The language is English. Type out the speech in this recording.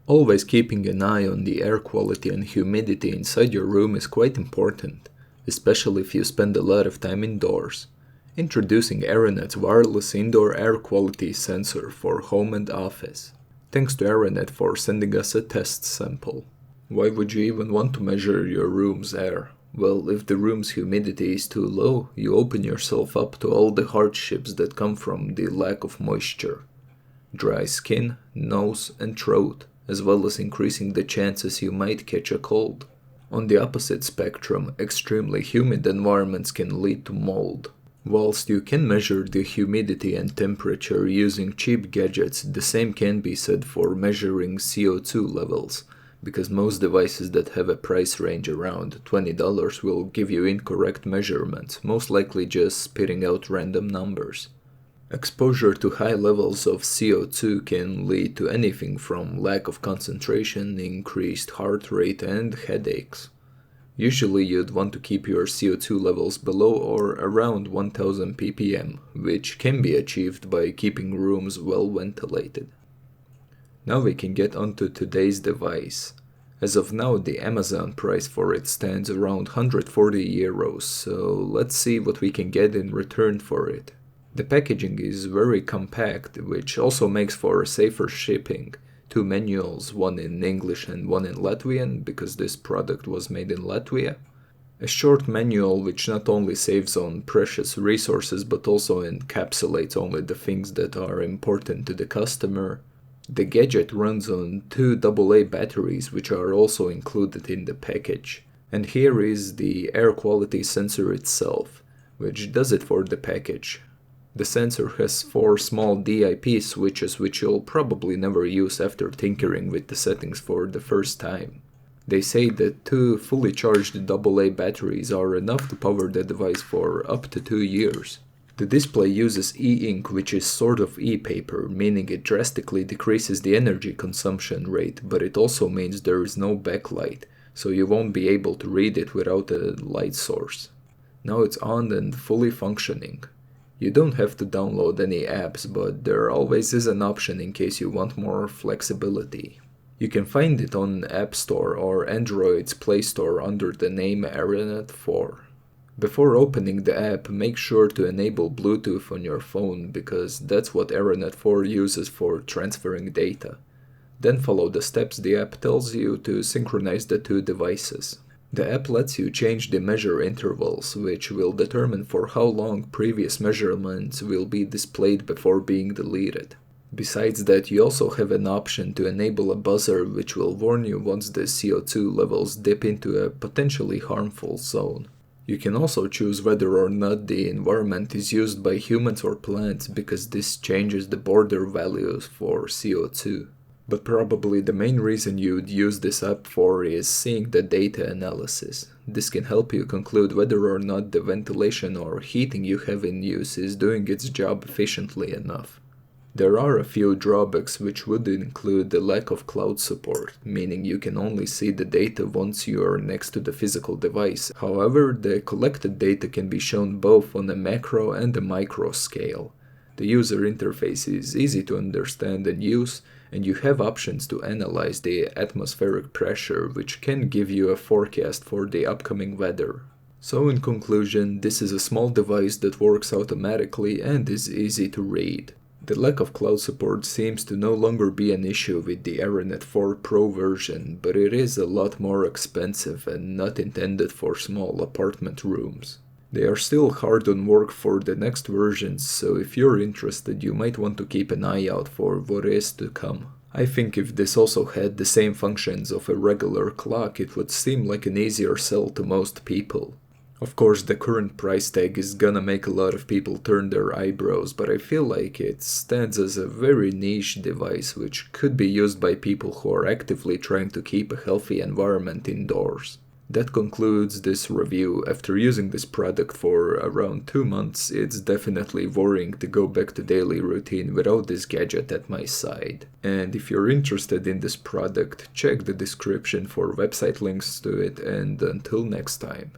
Always keeping an eye on the air quality and humidity inside your room is quite important, especially if you spend a lot of time indoors. Introducing Aranet's wireless indoor air quality sensor for home and office. Thanks to Aranet for sending us a test sample. Why would you even want to measure your room's air? Well, if the room's humidity is too low, you open yourself up to all the hardships that come from the lack of moisture. Dry skin, nose, and throat, as well as increasing the chances you might catch a cold. On the opposite spectrum, extremely humid environments can lead to mold. Whilst you can measure the humidity and temperature using cheap gadgets, the same can be said for measuring CO2 levels, because most devices that have a price range around $20 will give you incorrect measurements, most likely just spitting out random numbers. Exposure to high levels of CO2 can lead to anything from lack of concentration, increased heart rate, and headaches. Usually you'd want to keep your CO2 levels below or around 1000 ppm, which can be achieved by keeping rooms well ventilated. Now we can get onto today's device. As of now, the Amazon price for it stands around 140 euros, so let's see what we can get in return for it. The packaging is very compact, which also makes for safer shipping. 2 manuals, one in English and one in Latvian, because this product was made in Latvia. A short manual which not only saves on precious resources but also encapsulates only the things that are important to the customer. The gadget runs on 2 AA batteries which are also included in the package. And here is the air quality sensor itself, which does it for the package. The sensor has 4 small DIP switches which you'll probably never use after tinkering with the settings for the first time. They say that 2 fully charged AA batteries are enough to power the device for up to 2 years. The display uses e-ink, which is sort of e-paper, meaning it drastically decreases the energy consumption rate, but it also means there is no backlight, so you won't be able to read it without a light source. Now it's on and fully functioning. You don't have to download any apps, but there always is an option in case you want more flexibility. You can find it on App Store or Android's Play Store under the name Aranet4. Before opening the app, make sure to enable Bluetooth on your phone, because that's what Aranet4 uses for transferring data. Then follow the steps the app tells you to synchronize the 2 devices. The app lets you change the measure intervals, which will determine for how long previous measurements will be displayed before being deleted. Besides that, you also have an option to enable a buzzer which will warn you once the CO2 levels dip into a potentially harmful zone. You can also choose whether or not the environment is used by humans or plants, because this changes the border values for CO2. But probably the main reason you'd use this app for is seeing the data analysis. This can help you conclude whether or not the ventilation or heating you have in use is doing its job efficiently enough. There are a few drawbacks, which would include the lack of cloud support, meaning you can only see the data once you are next to the physical device. However, the collected data can be shown both on a macro and a micro scale. The user interface is easy to understand and use, and you have options to analyze the atmospheric pressure, which can give you a forecast for the upcoming weather. So in conclusion, this is a small device that works automatically and is easy to read. The lack of cloud support seems to no longer be an issue with the Aranet 4 Pro version, but it is a lot more expensive and not intended for small apartment rooms. They are still hard on work for the next versions, so if you're interested, you might want to keep an eye out for what is to come. I think if this also had the same functions of a regular clock, it would seem like an easier sell to most people. Of course, the current price tag is gonna make a lot of people turn their eyebrows, but I feel like it stands as a very niche device which could be used by people who are actively trying to keep a healthy environment indoors. That concludes this review. After using this product for around 2 months, it's definitely worrying to go back to daily routine without this gadget at my side. And if you're interested in this product, check the description for website links to it, and until next time.